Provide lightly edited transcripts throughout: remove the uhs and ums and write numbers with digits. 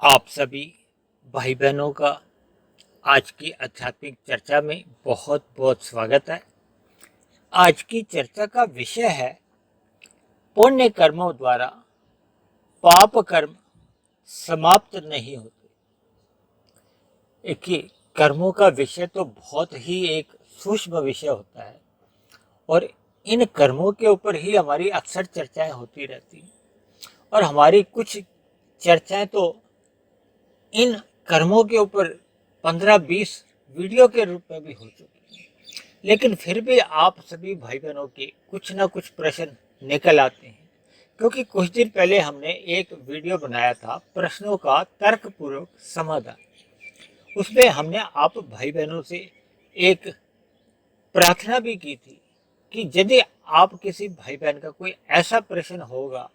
आप सभी भाई बहनों का आज की आध्यात्मिक चर्चा में बहुत बहुत स्वागत है। आज की चर्चा का विषय है पुण्य कर्मों द्वारा पाप कर्म समाप्त नहीं होते। देखिए, कर्मों का विषय तो बहुत ही एक सूक्ष्म विषय होता है और इन कर्मों के ऊपर ही हमारी अक्सर चर्चाएं होती रहती हैं और हमारी कुछ चर्चाएं तो इन कर्मों के ऊपर 15-20 वीडियो के रूप में भी हो चुकी है। लेकिन फिर भी आप सभी भाई बहनों के कुछ ना कुछ प्रश्न निकल आते हैं, क्योंकि कुछ दिन पहले हमने एक वीडियो बनाया था प्रश्नों का तर्कपूर्वक समाधान। उसमें हमने आप भाई बहनों से एक प्रार्थना भी की थी कि यदि आप किसी भाई बहन का कोई ऐसा प्रश्न होगा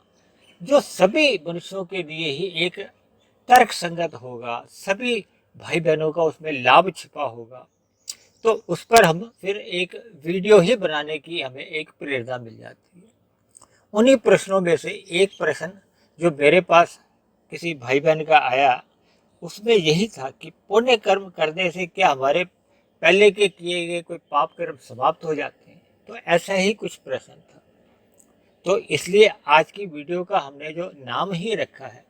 जो सभी मनुष्यों के लिए ही एक तर्क संगत होगा, सभी भाई बहनों का उसमें लाभ छिपा होगा, तो उस पर हम फिर एक वीडियो ही बनाने की हमें एक प्रेरणा मिल जाती है। उन्हीं प्रश्नों में से एक प्रश्न जो मेरे पास किसी भाई बहन का आया, उसमें यही था कि पुण्य कर्म करने से क्या हमारे पहले के किए गए कोई पाप कर्म समाप्त हो जाते हैं। तो ऐसा ही कुछ प्रश्न था, तो इसलिए आज की वीडियो का हमने जो नाम ही रखा है,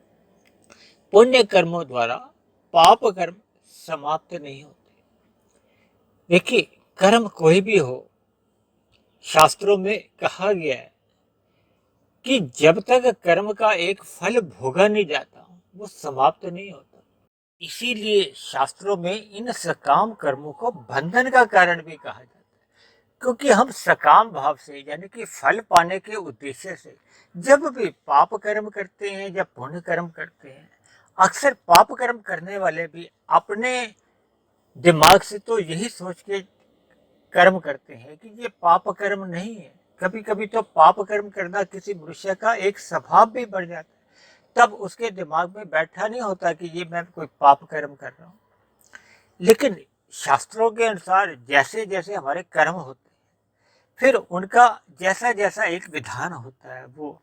पुण्य कर्मों द्वारा पाप कर्म समाप्त नहीं होते। देखिए, कर्म कोई भी हो, शास्त्रों में कहा गया है कि जब तक कर्म का एक फल भोगा नहीं जाता वो समाप्त नहीं होता। इसीलिए शास्त्रों में इन सकाम कर्मों को बंधन का कारण भी कहा जाता है, क्योंकि हम सकाम भाव से यानी कि फल पाने के उद्देश्य से जब भी पाप कर्म करते हैं या पुण्य कर्म करते हैं, अक्सर पाप कर्म करने वाले भी अपने दिमाग से तो यही सोच के कर्म करते हैं कि ये पाप कर्म नहीं है। कभी कभी तो पाप कर्म करना किसी मनुष्य का एक स्वभाव भी बन जाता है, तब उसके दिमाग में बैठा नहीं होता कि ये मैं कोई पाप कर्म कर रहा हूँ। लेकिन शास्त्रों के अनुसार जैसे जैसे हमारे कर्म होते हैं, फिर उनका जैसा जैसा एक विधान होता है, वो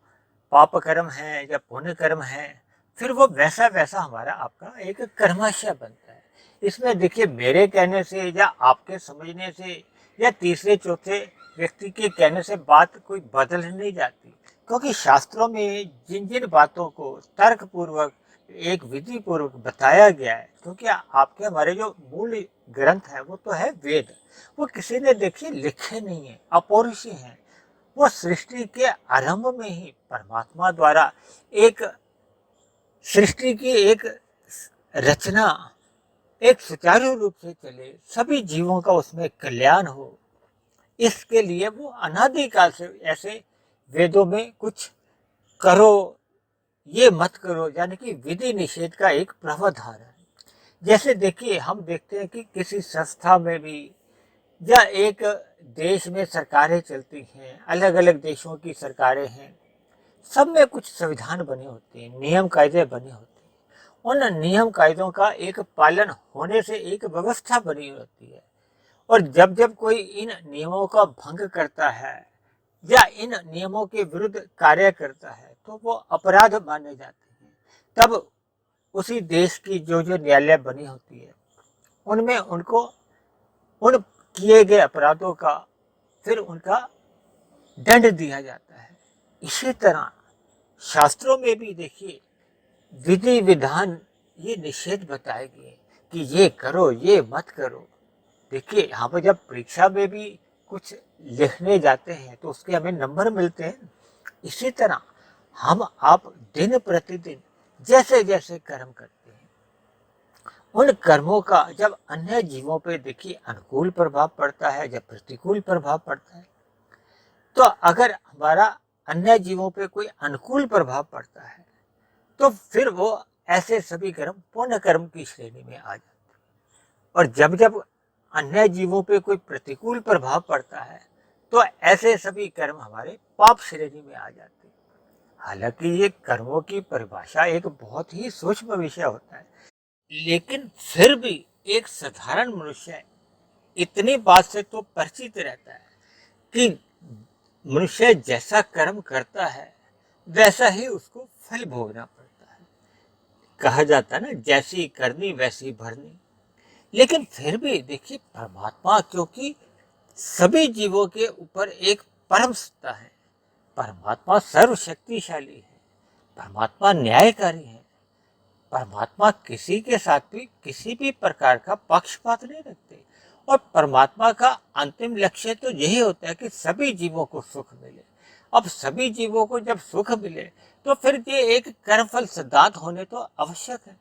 पाप कर्म है या पुण्य कर्म है, फिर वो वैसा वैसा हमारा आपका एक कर्माशय बनता है। इसमें देखिए, मेरे कहने से या आपके समझने से या तीसरे चौथे व्यक्ति के कहने से बात कोई बदल नहीं जाती, क्योंकि शास्त्रों में जिन जिन बातों को तर्क पूर्वक एक विधि पूर्वक बताया गया है, क्योंकि आपके हमारे जो मूल ग्रंथ है वो तो है वेद, वो किसी ने देखिए लिखे नहीं है, अपौरुषीय हैं। वो सृष्टि के आरंभ में ही परमात्मा द्वारा एक सृष्टि की एक रचना एक सुचारू रूप से चले, सभी जीवों का उसमें कल्याण हो, इसके लिए वो अनादिकाल से ऐसे वेदों में कुछ करो ये मत करो यानी कि विधि निषेध का एक प्रावधान है। जैसे देखिए, हम देखते हैं कि किसी संस्था में भी या एक देश में सरकारें चलती हैं, अलग अलग देशों की सरकारें हैं, सब में कुछ संविधान बने होते हैं, नियम कायदे बने होते हैं। उन नियम कायदों का एक पालन होने से एक व्यवस्था बनी होती है, और जब जब कोई इन नियमों का भंग करता है या इन नियमों के विरुद्ध कार्य करता है तो वो अपराध माने जाते हैं। तब उसी देश की जो जो न्यायालय बनी होती है, उनमें उनको उन किए गए अपराधों का फिर उनका दंड दिया जाता है। इसी तरह शास्त्रों में भी देखिए, विधि विधान ये निषेध बताए गए कि ये करो ये मत करो। देखिए, हम जब परीक्षा में भी कुछ लिखने जाते हैं तो उसके हमें नंबर मिलते हैं। इसी तरह हम आप दिन प्रतिदिन जैसे जैसे कर्म करते हैं, उन कर्मों का जब अन्य जीवों पर देखिए अनुकूल प्रभाव पड़ता है या प्रतिकूल प्रभाव पड़ता है, तो अगर हमारा अन्य जीवों पे कोई अनुकूल प्रभाव पड़ता है तो फिर वो ऐसे सभी कर्म पुण्य कर्म की श्रेणी में आ जाते हैं, और जब जब अन्य जीवों पे कोई प्रतिकूल प्रभाव पड़ता है तो ऐसे सभी कर्म हमारे पाप श्रेणी में आ जाते हैं। हालांकि ये कर्मों की परिभाषा एक बहुत ही सूक्ष्म विषय होता है, लेकिन फिर भी एक साधारण मनुष्य इतनी बात से तो परिचित रहता है कि मनुष्य जैसा कर्म करता है वैसा ही उसको फल भोगना पड़ता है। कहा जाता है ना, जैसी करनी वैसी भरनी। लेकिन फिर भी देखिए, परमात्मा क्योंकि सभी जीवों के ऊपर एक परम सत्ता है, परमात्मा सर्वशक्तिशाली है, परमात्मा न्यायकारी है, परमात्मा किसी के साथ भी किसी भी प्रकार का पक्षपात नहीं रखते। और परमात्मा का अंतिम लक्ष्य तो यही होता है कि सभी जीवों को सुख मिले। अब सभी जीवों को जब सुख मिले तो फिर ये एक कर्मफल सिद्धांत होने तो आवश्यक है।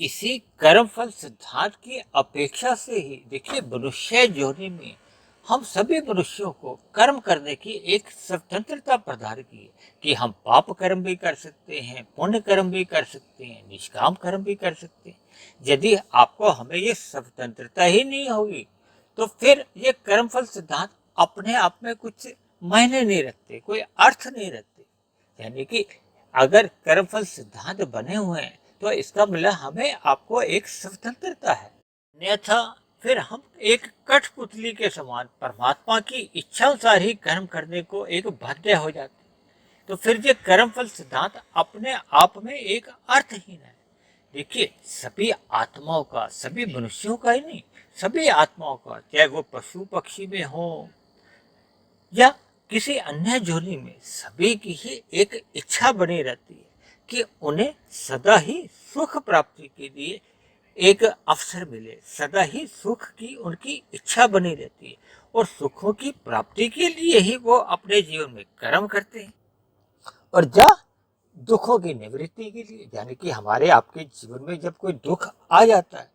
इसी कर्मफल सिद्धांत की अपेक्षा से ही देखिए, मनुष्य योनि में हम सभी मनुष्यों को कर्म करने की एक स्वतंत्रता प्रदान की है कि हम पाप कर्म भी कर सकते हैं, पुण्य कर्म भी कर सकते हैं, निष्काम कर्म भी कर सकते हैं। यदि आपको हमें ये स्वतंत्रता ही नहीं होगी तो फिर ये कर्मफल सिद्धांत अपने आप में कुछ मायने नहीं रखते, कोई अर्थ नहीं रखते। यानी कि अगर कर्मफल सिद्धांत बने हुए हैं तो इसका मतलब हमें आपको एक स्वतंत्रता है, अन्यथा फिर हम एक कठपुतली के समान परमात्मा की इच्छा अनुसार ही कर्म करने को एक बाध्य हो जाते। तो फिर ये कर्मफल सिद्धांत अपने आप में एक अर्थहीन है। देखिए, सभी आत्माओं का, सभी मनुष्यों का ही नहीं, सभी आत्माओं का, चाहे वो पशु पक्षी में हो या किसी अन्य जोनी में, सभी की ही एक इच्छा बनी रहती है कि उन्हें सदा ही सुख प्राप्ति के लिए एक अवसर मिले, सदा ही सुख की उनकी इच्छा बनी रहती है और सुखों की प्राप्ति के लिए ही वो अपने जीवन में कर्म करते हैं। और दुखों की निवृत्ति के लिए, यानी कि हमारे आपके जीवन में जब कोई दुख आ जाता है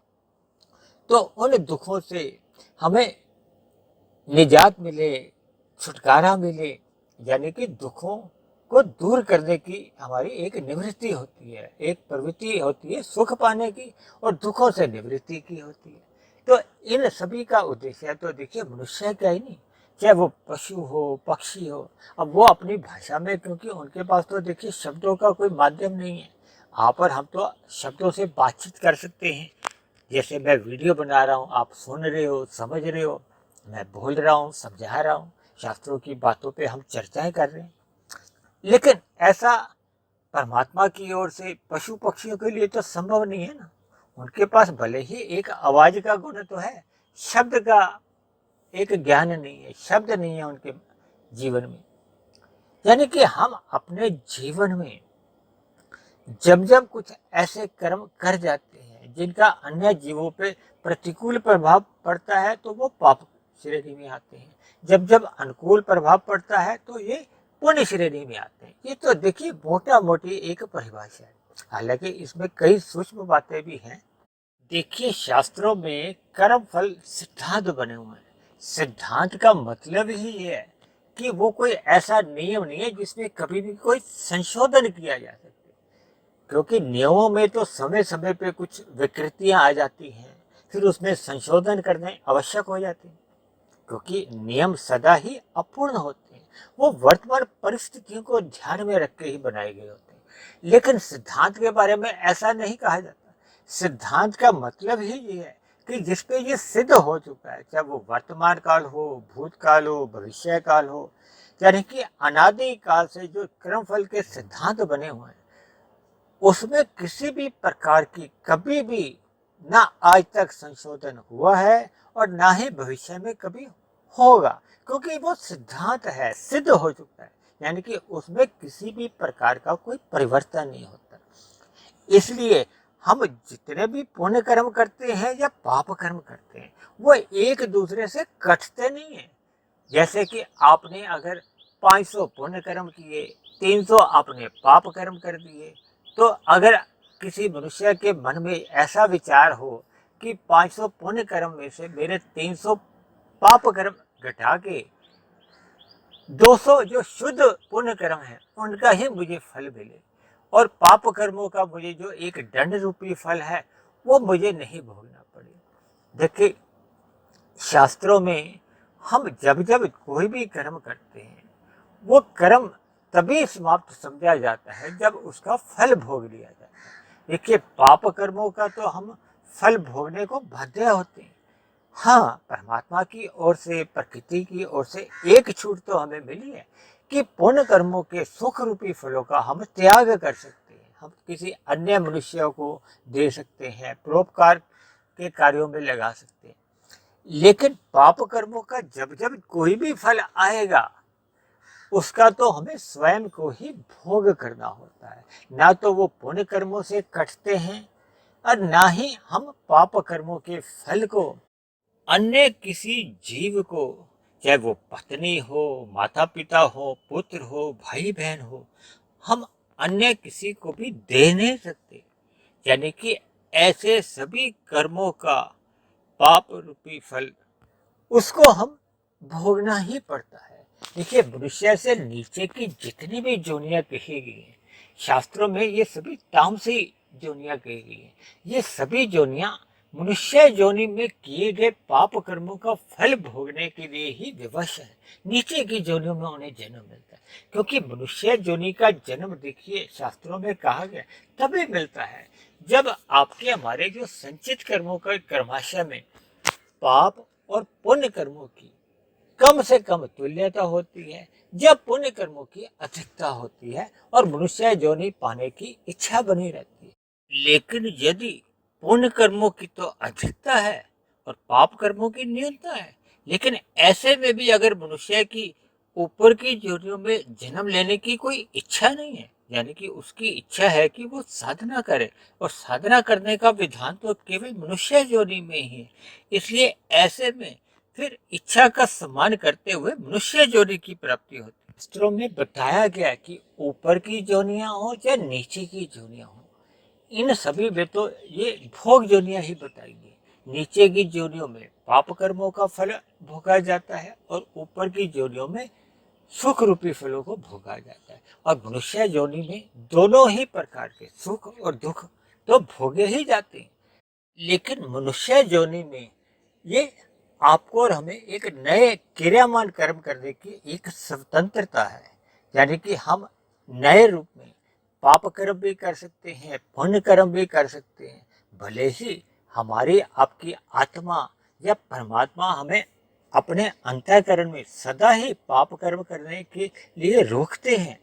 तो उन दुखों से हमें निजात मिले, छुटकारा मिले, यानी कि दुखों को दूर करने की हमारी एक निवृत्ति होती है, एक प्रवृत्ति होती है सुख पाने की और दुखों से निवृत्ति की होती है। तो इन सभी का उद्देश्य है, तो देखिए मनुष्य का ही नहीं, चाहे वो पशु हो, पक्षी हो, अब वो अपनी भाषा में, क्योंकि उनके पास तो देखिए शब्दों का कोई माध्यम नहीं है। यहाँ पर हम तो शब्दों से बातचीत कर सकते हैं, जैसे मैं वीडियो बना रहा हूँ, आप सुन रहे हो, समझ रहे हो, मैं बोल रहा हूँ, समझा रहा हूँ, शास्त्रों की बातों पे हम चर्चाएं कर रहे हैं। लेकिन ऐसा परमात्मा की ओर से पशु पक्षियों के लिए तो संभव नहीं है ना। उनके पास भले ही एक आवाज का गुण तो है, शब्द का एक ज्ञान नहीं है, शब्द नहीं है उनके जीवन में। यानी कि हम अपने जीवन में जब जब कुछ ऐसे कर्म कर जाते हैं जिनका अन्य जीवों पे प्रतिकूल प्रभाव पड़ता है तो वो पाप श्रेणी में आते हैं, जब जब अनुकूल प्रभाव पड़ता है तो ये पुण्य श्रेणी में आते हैं। ये तो देखिए मोटा मोटी एक परिभाषा है, हालांकि इसमें कई सूक्ष्म बातें भी हैं। देखिए, शास्त्रों में कर्म फल सिद्धांत बने हुए हैं। सिद्धांत का मतलब ही है कि वो कोई ऐसा नियम नहीं है जिसमें कभी भी कोई संशोधन किया जा सके, क्योंकि नियमों में तो समय समय पे कुछ विकृतियां आ जाती हैं, फिर उसमें संशोधन करने आवश्यक हो जाते हैं, क्योंकि नियम सदा ही अपूर्ण होते हैं, वो वर्तमान परिस्थितियों को ध्यान में रख के ही बनाए गए होते हैं। लेकिन सिद्धांत के बारे में ऐसा नहीं कहा जाता। सिद्धांत का मतलब ही ये है कि जिसपे ये सिद्ध हो चुका है, चाहे वो वर्तमान काल हो, भूतकाल हो, भविष्य काल हो, यानी कि अनादि काल से जो कर्मफल के सिद्धांत बने हुए हैं, उसमें किसी भी प्रकार की कभी भी ना आज तक संशोधन हुआ है और ना ही भविष्य में कभी होगा, क्योंकि वो सिद्धांत है, सिद्ध हो चुका है, यानी कि उसमें किसी भी प्रकार का कोई परिवर्तन नहीं होता। इसलिए हम जितने भी पुण्य कर्म करते हैं या पाप कर्म करते हैं वो एक दूसरे से कटते नहीं है। जैसे कि आपने अगर 500 पुण्य कर्म किए, 300 आपने पाप कर्म कर दिए, तो अगर किसी मनुष्य के मन में ऐसा विचार हो कि 500 पुण्य कर्म में से मेरे 300 पाप कर्म घटा के 200 जो शुद्ध पुण्य कर्म है उनका ही मुझे फल मिले और पाप कर्मों का मुझे जो एक दंड रूपी फल है वो मुझे नहीं भोगना पड़े। देखिए, शास्त्रों में हम जब जब कोई भी कर्म करते हैं वो कर्म तभी समाप्त समझा जाता है जब उसका फल भोग लिया जाता है। देखिए, पाप कर्मों का तो हम फल भोगने को बाध्य होते हैं। हाँ, परमात्मा की ओर से, प्रकृति की ओर से एक छूट तो हमें मिली है कि पुण्य कर्मों के सुख रूपी फलों का हम त्याग कर सकते हैं, हम किसी अन्य मनुष्य को दे सकते हैं, परोपकार के कार्यों में लगा सकते हैं। लेकिन पाप कर्मों का जब जब कोई भी फल आएगा, उसका तो हमें स्वयं को ही भोग करना होता है। ना तो वो पुण्य कर्मों से कटते हैं और ना ही हम पाप कर्मों के फल को अन्य किसी जीव को, चाहे वो पत्नी हो, माता पिता हो, पुत्र हो, भाई बहन हो, हम अन्य किसी को भी दे नहीं सकते। यानी कि ऐसे सभी कर्मों का पाप रूपी फल उसको हम भोगना ही पड़ता है। देखिए, मनुष्य से नीचे की जितनी भी जोनियां कही गई हैं, शास्त्रों में ये सभी तामसी जोनियां कही गई हैं। ये सभी जोनियां मनुष्य जोनि में किए गए पाप कर्मों का फल भोगने के लिए ही विवश है। नीचे की जोनियों में उन्हें जन्म मिलता है, क्योंकि मनुष्य जोनि का जन्म, देखिए, शास्त्रों में कहा गया तभी मिलता है जब आपके हमारे जो संचित कर्मों का कर्माशय में पाप और पुण्य कर्मों की कम से कम तुल्यता होती है, जब पुण्य कर्मों की अधिकता होती है और मनुष्य योनि पाने की इच्छा बनी रहती है। लेकिन यदि पुण्य कर्मों की तो अधिकता है और पाप कर्मों की न्यूनता है, लेकिन ऐसे में भी अगर मनुष्य की ऊपर की योनियों में जन्म लेने की कोई इच्छा नहीं है, यानी कि उसकी इच्छा है कि वो साधना करे, और साधना करने का विधान तो केवल मनुष्य योनि में ही है, इसलिए ऐसे में फिर इच्छा का सम्मान करते हुए मनुष्य योनि की प्राप्ति होती है। शास्त्रों में बताया गया कि ऊपर की जोनियां हो या नीचे की जोनियां हो, इन सभी में तो ये भोग जोनियां ही बताएंगी। नीचे की जोनियों में पाप कर्मों का फल भोगा जाता है और ऊपर की जोनियों में सुख रूपी फलों को भोगा जाता है। और मनुष्य योनि में दोनों ही प्रकार के सुख और दुख तो भोगे ही जाते हैं। लेकिन मनुष्य योनि में ये आपको और हमें एक नए क्रियामान कर्म करने की एक स्वतंत्रता है। यानी कि हम नए रूप में पाप कर्म भी कर सकते हैं, पुण्य कर्म भी कर सकते हैं। भले ही हमारी आपकी आत्मा या परमात्मा हमें अपने अंतःकरण में सदा ही पाप कर्म करने के लिए रोकते हैं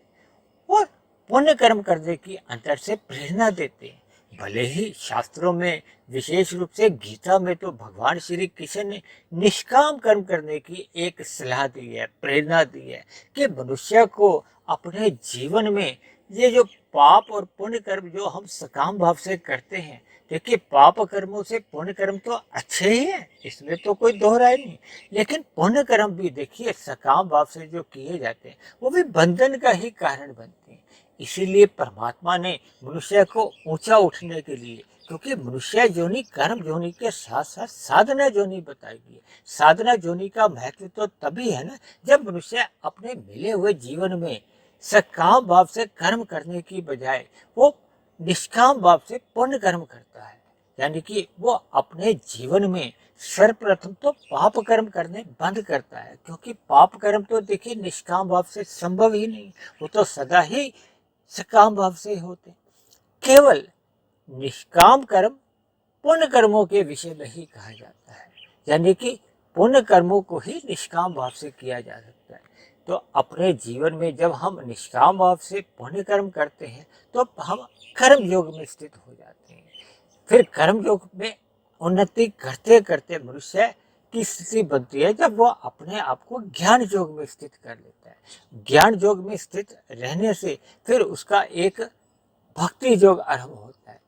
और पुण्य कर्म करने की अंतर से प्रेरणा देते हैं। भले ही शास्त्रों में, विशेष रूप से गीता में, तो भगवान श्री कृष्ण ने निष्काम कर्म करने की एक सलाह दी है, प्रेरणा दी है कि मनुष्य को अपने जीवन में ये जो पाप और पुण्य कर्म जो हम सकाम भाव से करते हैं, देखिए, पाप कर्मों से पुण्य कर्म तो अच्छे ही हैं, इसमें तो कोई दोहराई नहीं, लेकिन पुण्य कर्म भी देखिए सकाम भाव से जो किए जाते हैं वो भी बंधन का ही कारण बनते हैं। इसीलिए परमात्मा ने मनुष्य को ऊंचा उठने के लिए, क्योंकि मनुष्य जोनि कर्म जोनि के साथ साथ साधना जोनि बताई गई है। साधना जोनि का महत्व तो तभी है ना, जब मनुष्य अपने मिले हुए जीवन में सकाम भाव से कर्म करने की बजाय वो निष्काम भाव से पुण्य कर्म करता है। यानी कि वो अपने जीवन में सर्वप्रथम तो पाप कर्म करने बंद करता है, क्योंकि पाप कर्म तो देखिए निष्काम भाव से संभव ही नहीं, वो तो सदा ही सकाम भाव से होते। केवल निष्काम कर्म पुण्य कर्मों के विषय में ही कहा जाता है, यानी कि पुण्य कर्मों को ही निष्काम भाव से किया जा सकता है। तो अपने जीवन में जब हम निष्काम भाव से पुण्य कर्म करते हैं तो हम कर्म योग में स्थित हो जाते हैं। फिर कर्म योग में उन्नति करते करते मनुष्य की स्थिति बनती है जब वो अपने आप को ज्ञान योग में स्थित कर लेता है। ज्ञान योग में स्थित रहने से फिर उसका एक भक्ति योग आरंभ होता है।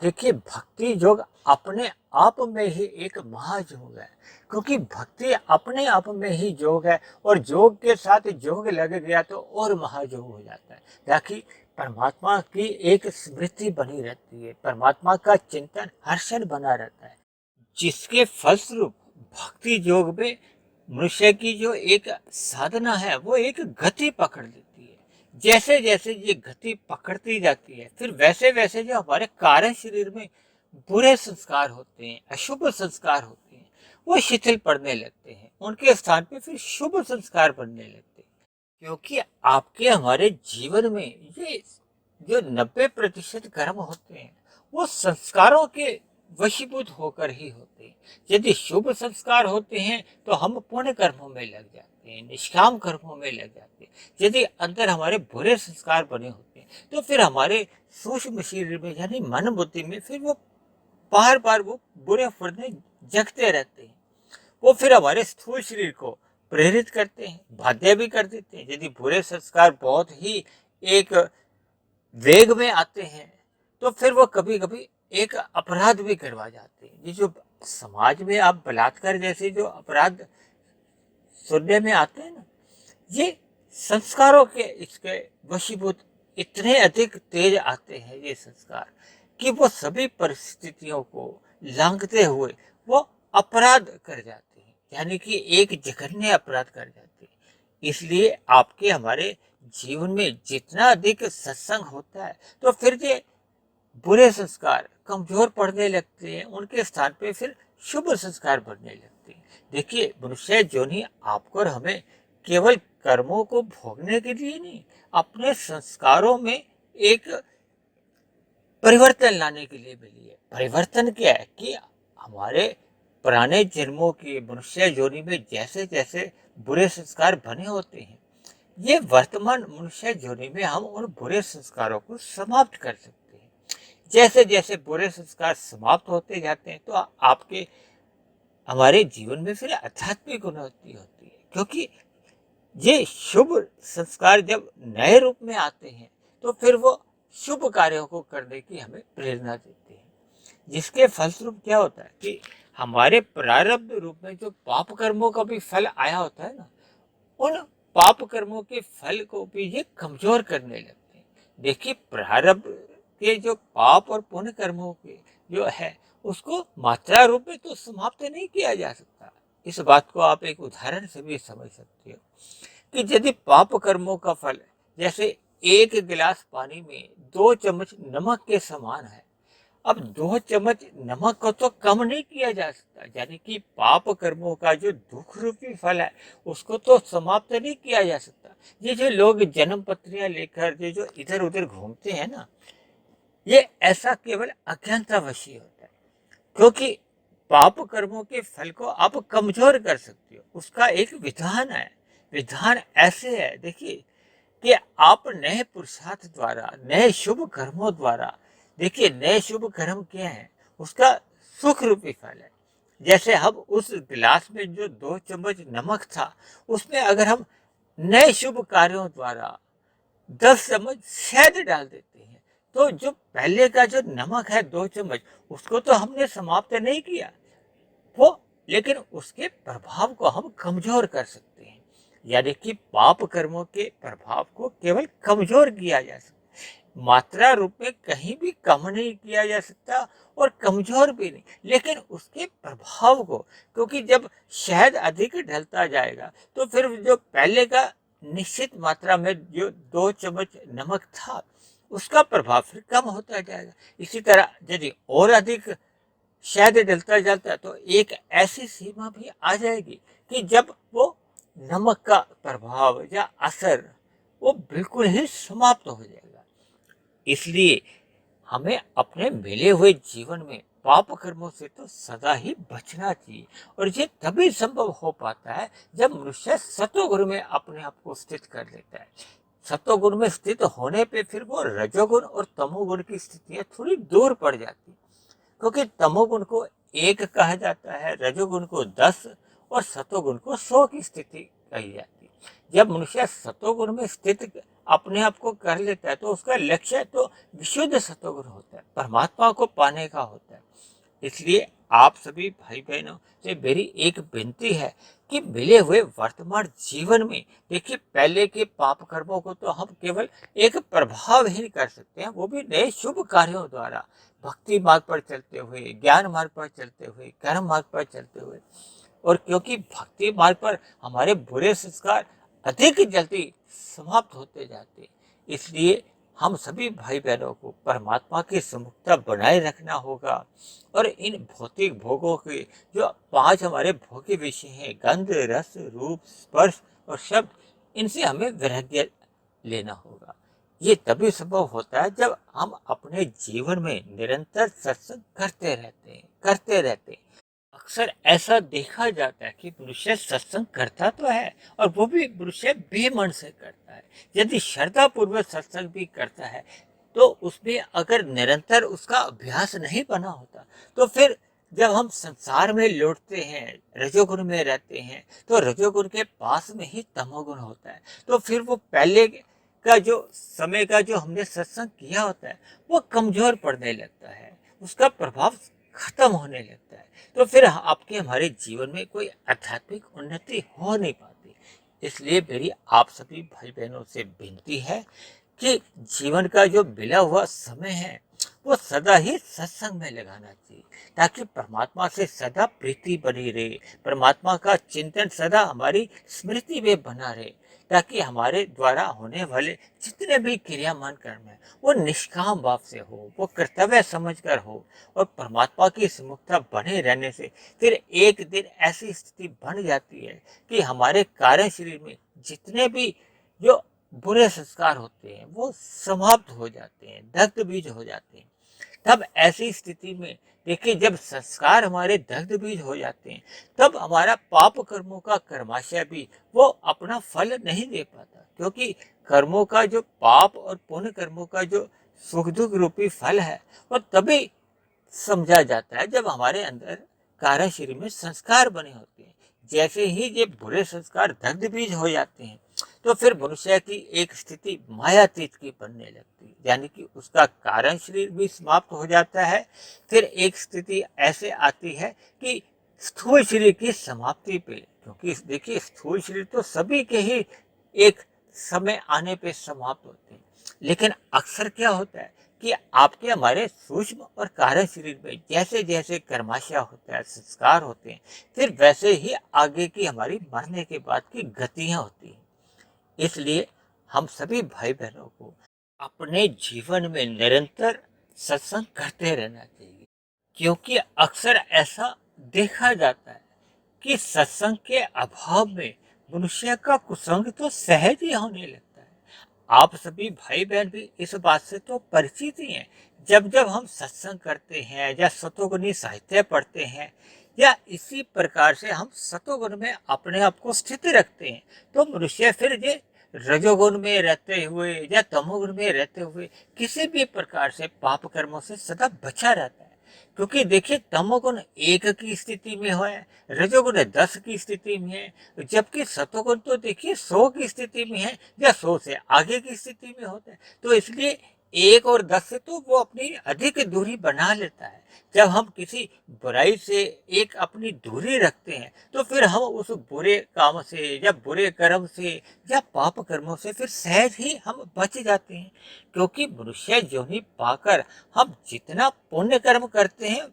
देखिए, भक्ति योग अपने आप में ही एक महायोग है, क्योंकि भक्ति अपने आप में ही योग है, और योग के साथ योग लग गया तो और महायोग हो जाता है, ताकि परमात्मा की एक स्मृति बनी रहती है, परमात्मा का चिंतन हर क्षण बना रहता है, जिसके फलस्वरूप भक्ति योग में मनुष्य की जो एक साधना है वो एक गति पकड़ लेती है। जैसे जैसे ये गति पकड़ती जाती है, फिर वैसे वैसे जो हमारे कार्य शरीर में बुरे संस्कार होते हैं, अशुभ संस्कार होते हैं, वो शिथिल पड़ने लगते हैं, उनके स्थान पे फिर शुभ संस्कार बनने लगते हैं। क्योंकि आपके हमारे जीवन में ये जो 90% कर्म होते हैं वो संस्कारों के वशीभूत होकर ही होते हैं। यदि शुभ संस्कार होते हैं तो हम पुण्य कर्मों में लग जाते हैं, निष्काम कर्मों में लग जाते हैं। यदि अंदर हमारे बुरे संस्कार बने होते हैं तो फिर हमारे सूक्ष्म शरीर में यानी मन बुद्धि में फिर वो बार बार वो बुरे फुर्ने जगते रहते हैं। वो फिर हमारे स्थूल शरीर को प्रेरित करते हैं, बाध्य भी कर देते हैं। यदि बुरे संस्कार बहुत ही एक वेग में आते हैं तो फिर वो कभी कभी एक अपराध भी करवा जाते हैं। ये जो समाज में आप बलात्कार जैसे जो अपराध सुनने में आते हैं ना, ये संस्कारों के इसके वशीभूत इतने अधिक तेज आते हैं ये संस्कार कि वो सभी परिस्थितियों को लांघते हुए वो अपराध कर जाते हैं, यानी कि एक जघन्य अपराध कर जाते हैं। इसलिए आपके हमारे जीवन में जितना अधिक सत्संग होता है तो फिर ये बुरे संस्कार कमजोर पड़ने लगते हैं, उनके स्थान पे फिर शुभ संस्कार बनने लगते हैं। देखिए, मनुष्य जोनि आपको और हमें केवल कर्मों को भोगने के लिए नहीं, अपने संस्कारों में एक परिवर्तन लाने के लिए मिली है। परिवर्तन क्या है कि हमारे पुराने जन्मों की मनुष्य योनि में जैसे जैसे बुरे संस्कार बने होते हैं, ये वर्तमान मनुष्य योनि में हम उन बुरे संस्कारों को समाप्त कर सकते हैं। जैसे जैसे बुरे संस्कार समाप्त होते जाते हैं तो आपके हमारे जीवन में फिर आध्यात्मिक उन्नति होती है, क्योंकि ये शुभ संस्कार जब नए रूप में आते हैं तो फिर वो शुभ कार्यों को करने की हमें प्रेरणा देते हैं, जिसके फलस्वरूप क्या होता है कि हमारे प्रारब्ध रूप में जो पाप कर्मों का भी फल आया होता है ना, उन पाप कर्मों के फल को भी ये कमजोर करने लगते हैं। देखिए, प्रारब्ध के जो पाप और पुण्य कर्मों के जो है उसको मात्रा रूप में तो समाप्त नहीं किया जा सकता। इस बात को आप एक उदाहरण से भी समझ सकते हो कि यदि पाप कर्मों का फल जैसे एक गिलास पानी में 2 चम्मच नमक के समान है, अब 2 चम्मच नमक को तो कम नहीं किया जा सकता, यानी कि पाप कर्मों का जो दुख रूपी फल है उसको तो समाप्त नहीं किया जा सकता। ये जो लोग जन्म पत्रियां लेकर जो इधर उधर घूमते हैं ना, ये ऐसा केवल अज्ञानतावशी होता है, क्योंकि पाप कर्मों के फल को आप कमजोर कर सकते हो। उसका एक विधान है। विधान ऐसे है, देखिए, कि आप नए पुरुषार्थ द्वारा, नए शुभ कर्मों द्वारा, देखिए नए शुभ कर्म क्या है, उसका सुख रूपी फल है। जैसे हम उस गिलास में जो 2 चम्मच नमक था, उसमें अगर हम नए शुभ कार्यों द्वारा 10 चम्मच शहद डाल देते हैं तो जो पहले का जो नमक है 2 चम्मच, उसको तो हमने समाप्त नहीं किया वो, लेकिन उसके प्रभाव को हम कमजोर कर सकते हैं। यानी कि पाप कर्मों के प्रभाव को केवल कमजोर किया जा सकता, मात्रा रूप में कहीं भी कम नहीं किया जा सकता और कमजोर भी नहीं, लेकिन उसके प्रभाव को, क्योंकि जब शहद अधिक ढलता जाएगा तो फिर जो पहले का निश्चित मात्रा में जो 2 चम्मच नमक था उसका प्रभाव फिर कम होता जाएगा। इसी तरह यदि और अधिक शहद डलता जाता है तो एक ऐसी सीमा भी आ जाएगी कि जब वो नमक का प्रभाव या असर वो बिल्कुल ही समाप्त हो जाएगा। इसलिए हमें अपने मिले हुए जीवन में पाप कर्मों से तो सदा ही बचना चाहिए, और ये तभी संभव हो पाता है जब मनुष्य सतोगुण में अपने आप को स्थित कर लेता है। सतोगुण में स्थित होने पे फिर वो रजोगुण और तमोगुण की स्थितियां थोड़ी दूर पड़ जाती, क्योंकि तमोगुण को 1 कहा जाता है, रजोगुण को 10 और सतोगुण को 100 की स्थिति कही जाती है। जब मनुष्य सतोगुण में स्थित अपने आप को कर लेता है तो उसका लक्ष्य तो विशुद्ध सतोगुण होता है, परमात्मा को पाने का होता है। इसलिए आप सभी भाई बहनों से मेरी एक विनती है कि मिले हुए वर्तमान जीवन में, देखिए, पहले के पाप कर्मों को तो हम केवल एक प्रभावहीन कर सकते हैं, वो भी नए शुभ कार्यों द्वारा, भक्ति मार्ग पर चलते हुए, ज्ञान मार्ग पर चलते हुए, कर्म मार्ग पर चलते हुए। और क्योंकि भक्ति मार्ग पर हमारे बुरे संस्कार अधिक जल्दी समाप्त होते जाते, इसलिए हम सभी भाई बहनों को परमात्मा की सम्मुखता बनाए रखना होगा। और इन भौतिक भोगों के जो 5 हमारे भोग्य विषय हैं, गंध, रस, रूप, स्पर्श और शब्द, इनसे हमें वैराग्य लेना होगा। ये तभी संभव होता है जब हम अपने जीवन में निरंतर सत्संग करते रहते हैं। अक्सर ऐसा देखा जाता है कि मनुष्य सत्संग करता तो है, और वो भी मनुष्य बेमन से करता है। यदि श्रद्धा पूर्वक सत्संग भी करता है, तो उसमें अगर निरंतर उसका अभ्यास नहीं बना होता, तो फिर जब हम संसार में लौटते हैं, रजोगुण में रहते हैं, तो रजोगुण के पास में ही तमोगुण होता है। तो फिर वो पहले का जो समय का जो हमने सत्संग किया होता है, वो कमजोर पड़ने लगता है, उसका प्रभाव खत्म होने लगता है। तो फिर आपके हमारे जीवन में कोई आध्यात्मिक उन्नति हो नहीं पाती। इसलिए मेरी आप सभी भाई बहनों से विनती है कि जीवन का जो मिला हुआ समय है, वो सदा ही सत्संग में लगाना चाहिए, ताकि परमात्मा से सदा प्रीति बनी रहे, परमात्मा का चिंतन सदा हमारी स्मृति में बना रहे, ताकि हमारे द्वारा होने वाले जितने भी क्रियामान कर्म है, वो निष्काम भाव से हो, वो कर्तव्य समझकर हो, और परमात्मा की सम्मुखता बने रहने से फिर एक दिन ऐसी स्थिति बन जाती है कि हमारे कार्य शरीर में जितने भी जो बुरे संस्कार होते हैं, वो समाप्त हो जाते हैं, दग्ध बीज हो जाते हैं। तब ऐसी स्थिति में देखिए, जब संस्कार हमारे दग्ध बीज हो जाते हैं, तब हमारा पाप कर्मों का कर्माशय भी वो अपना फल नहीं दे पाता, क्योंकि कर्मों का जो पाप और पुण्य कर्मों का जो सुख दुख रूपी फल है, वो तभी समझा जाता है जब हमारे अंदर कारण शरीर में संस्कार बने होते हैं। जैसे ही ये बुरे संस्कार दग्ध बीज हो जाते हैं, तो फिर मनुष्य की एक स्थिति मायातीत की बनने लगती है, यानी कि उसका कारण शरीर भी समाप्त हो जाता है। फिर एक स्थिति ऐसे आती है कि स्थूल शरीर की समाप्ति पे, क्योंकि देखिए स्थूल शरीर तो सभी के ही एक समय आने पे समाप्त होते हैं, लेकिन अक्सर क्या होता है कि आपके हमारे सूक्ष्म और कारण शरीर में जैसे जैसे कर्माशय होता है, संस्कार होते हैं, फिर वैसे ही आगे की हमारी मरने के बाद की गतियां होती हैं। इसलिए हम सभी भाई बहनों को अपने जीवन में निरंतर सत्संग करते रहना चाहिए, क्योंकि अक्सर ऐसा देखा जाता है कि सत्संग के अभाव में मनुष्य का कुसंग तो सहज ही होने लगता है। आप सभी भाई बहन भी इस बात से तो परिचित ही हैं। जब जब हम सत्संग करते हैं या सतोगुणी साहित्य पढ़ते हैं, या इसी प्रकार से हम सतोगुण में अपने आप को स्थित रखते हैं, तो मनुष्य फिर ये रजोगुण में रहते हुए या तमोगुण में रहते हुए किसी भी प्रकार से पाप कर्मों से सदा बचा रहता है। क्योंकि देखिए, तमोगुण 1 की स्थिति में है, रजोगुण 10 की स्थिति में है, जबकि सतोगुण तो देखिए 100 की स्थिति में है, या 100 से आगे की स्थिति में होता है। तो इसलिए 1 और 10 से तो वो अपनी अधिक दूरी बना लेता है। जब हम किसी बुराई से एक अपनी दूरी रखते हैं, तो फिर हम उस बुरे काम से या बुरे कर्म से या पाप कर्मों से फिर सहज ही हम बच जाते हैं। क्योंकि मनुष्य योनि पाकर हम जितना पुण्य कर्म करते हैं,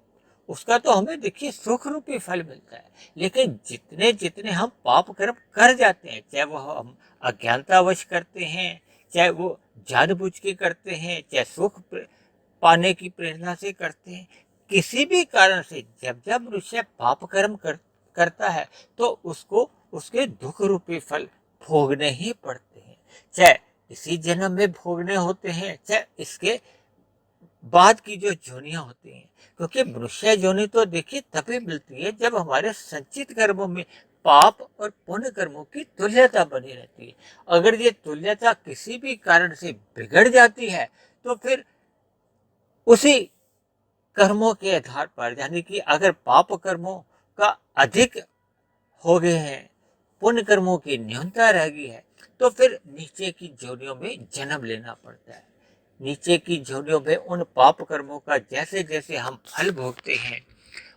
उसका तो हमें देखिए सुख रूपी फल मिलता है, लेकिन जितने जितने हम पाप कर्म कर जाते हैं, चाहे वो हम अज्ञानतावश करते हैं, चाहे वो जानबूझ के करते हैं, चाहे सुख पाने की प्रेरणा से करते हैं, किसी भी कारण से जब जब मनुष्य पाप कर्म करता है, तो उसको उसके दुख रूपी फल भोगने ही पड़ते हैं। चाहे इसी जन्म में भोगने होते हैं, चाहे इसके बाद की जो जोनियां होती हैं। क्योंकि मनुष्य जोनि तो देखिए तभी मिलती है जब हमारे संचित कर्मों में पाप और पुण्य कर्मों की तुल्यता बनी रहती है। अगर ये तुल्यता किसी भी कारण से बिगड़ जाती है, तो फिर उसी कर्मों के आधार पर, यानी कि अगर पाप कर्मों का अधिक हो गए हैं, पुण्य कर्मों की न्यूनता रह गई है, तो फिर नीचे की जोनियों में जन्म लेना पड़ता है। नीचे की जोनियों में उन पाप कर्मों का जैसे जैसे हम फल भोगते हैं,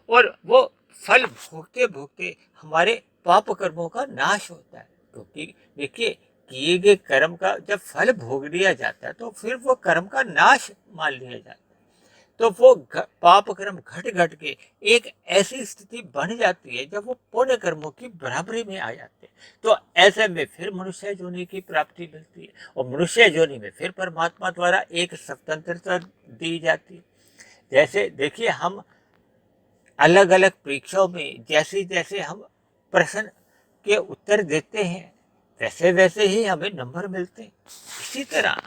और वो फल भोगते भोगते हमारे पाप कर्मों का नाश होता है। क्योंकि देखिए, किए गए कर्म का जब फल भोग लिया जाता है, तो फिर वो कर्म का नाश मान लिया जाता है। तो वो पाप कर्म घट घट के एक ऐसी स्थिति बन जाती है जब वो पुण्य कर्मों की बराबरी में आ जाते हैं। तो ऐसे में फिर मनुष्य योनि की प्राप्ति मिलती है, और मनुष्य योनि में फिर परमात्मा द्वारा एक स्वतंत्रता दी जाती है। जैसे देखिए, हम अलग अलग परीक्षाओं में जैसे जैसे हम प्रश्न के उत्तर देते हैं, वैसे वैसे ही हमें नंबर मिलते हैं। इसी तरह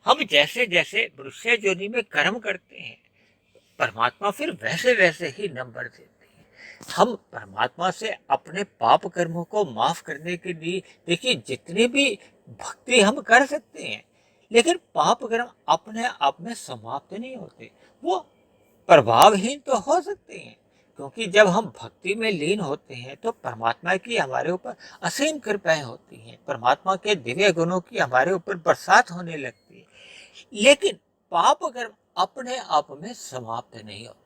हम जैसे जैसे मनुष्य योनि में कर्म करते हैं, परमात्मा फिर वैसे वैसे ही नंबर देते हैं। हम परमात्मा से अपने पाप कर्मों को माफ करने के लिए देखिए जितनी भी भक्ति हम कर सकते हैं, लेकिन पाप कर्म अपने आप में समाप्त नहीं होते, वो प्रभावहीन तो हो सकते हैं। क्योंकि जब हम भक्ति में लीन होते हैं तो परमात्मा की हमारे ऊपर असीम कृपाएं होती हैं, परमात्मा के दिव्य गुणों की हमारे ऊपर बरसात होने लगती है। लेकिन पाप कर्म अपने आप में समाप्त नहीं होते,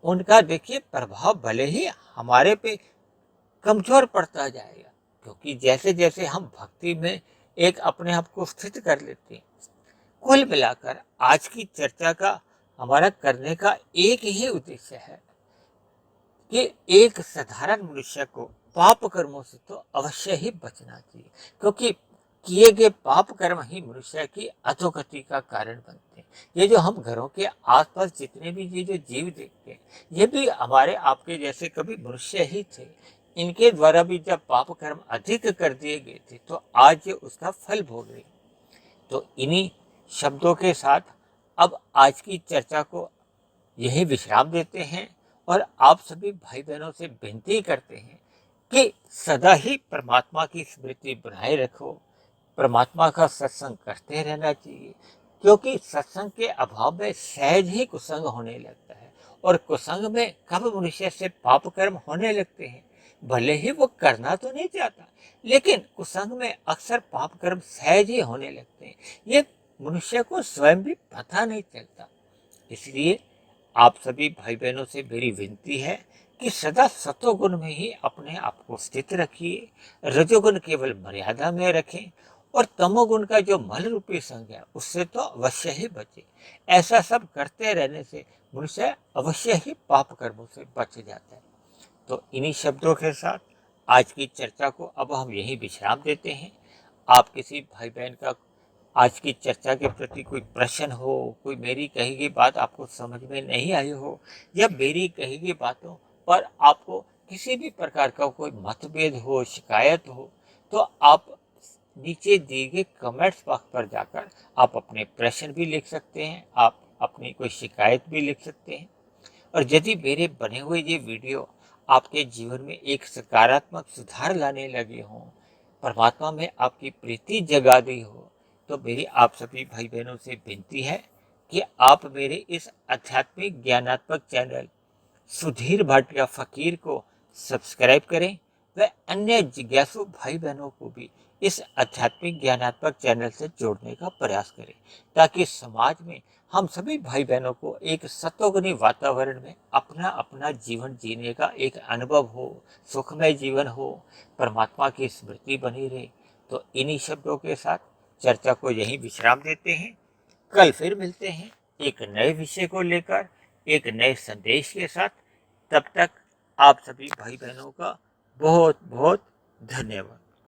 उनका देखिए प्रभाव भले ही हमारे पे कमजोर पड़ता जाएगा, क्योंकि जैसे जैसे हम भक्ति में एक अपने आप को स्थित कर लेते हैं। कुल मिलाकर आज की चर्चा का हमारा करने का एक ही उद्देश्य है कि एक साधारण मनुष्य को पाप कर्मों से तो अवश्य ही बचना चाहिए, क्योंकि किए गए पाप कर्म ही मनुष्य की अधोगति का कारण बनते हैं। ये जो हम घरों के आसपास जितने भी ये जो जीव देखते हैं, ये भी हमारे आपके जैसे कभी मनुष्य ही थे। इनके द्वारा भी जब पाप कर्म अधिक कर दिए गए थे तो आज ये उसका फल भोग रहे। तो इन्हीं शब्दों के साथ अब आज की चर्चा को यही विश्राम देते हैं और आप सभी भाई बहनों से विनती करते हैं कि सदा ही परमात्मा की स्मृति बनाए रखो, परमात्मा का सत्संग करते रहना चाहिए, क्योंकि सत्संग के अभाव में सहज ही कुसंग होने लगता है। और कुसंग में कब मनुष्य से पाप कर्म होने लगते हैं, भले ही वो करना तो नहीं चाहता, लेकिन कुसंग में अक्सर पाप कर्म सहज ही होने लगते हैं। ये मनुष्य को स्वयं भी पता नहीं चलता। इसलिए आप सभी भाई बहनों से मेरी विनती है कि सदा सतोगुण में ही अपने आप को स्थित रखिए, रजोगुण केवल मर्यादा में रखें और तमोगुण का जो मल रूपी संग है उससे तो अवश्य ही बचे। ऐसा सब करते रहने से मनुष्य अवश्य ही पाप कर्मों से बच जाता है। तो इन्हीं शब्दों के साथ आज की चर्चा को अब हम यही विश्राम देते हैं। आप किसी भाई बहन का आज की चर्चा के प्रति कोई प्रश्न हो, कोई मेरी कही गई बात आपको समझ में नहीं आई हो, या मेरी कही गई बातों पर आपको किसी भी प्रकार का कोई मतभेद हो, शिकायत हो, तो आप नीचे दिए गए कमेंट्स बॉक्स पर जाकर आप अपने प्रश्न भी लिख सकते हैं, आप अपनी कोई शिकायत भी लिख सकते हैं। और यदि मेरे बने हुए ये वीडियो आपके जीवन में एक सकारात्मक सुधार लाने लगे हों, परमात्मा में आपकी प्रीति जगा दी हो, तो मेरी आप सभी भाई बहनों से विनती है कि आप मेरे इस आध्यात्मिक ज्ञानात्मक चैनल सुधीर भाटिया फकीर को सब्सक्राइब करें व अन्य जिज्ञासु भाई बहनों को भी इस आध्यात्मिक ज्ञानात्मक चैनल से जोड़ने का प्रयास करें, ताकि समाज में हम सभी भाई बहनों को एक सतोगुणी वातावरण में अपना अपना जीवन जीने का एक अनुभव हो, सुखमय जीवन हो, परमात्मा की स्मृति बनी रहे। तो इन्हीं शब्दों के साथ चर्चा को यहीं विश्राम देते हैं। कल फिर मिलते हैं एक नए विषय को लेकर, एक नए संदेश के साथ। तब तक आप सभी भाई बहनों का बहुत बहुत धन्यवाद।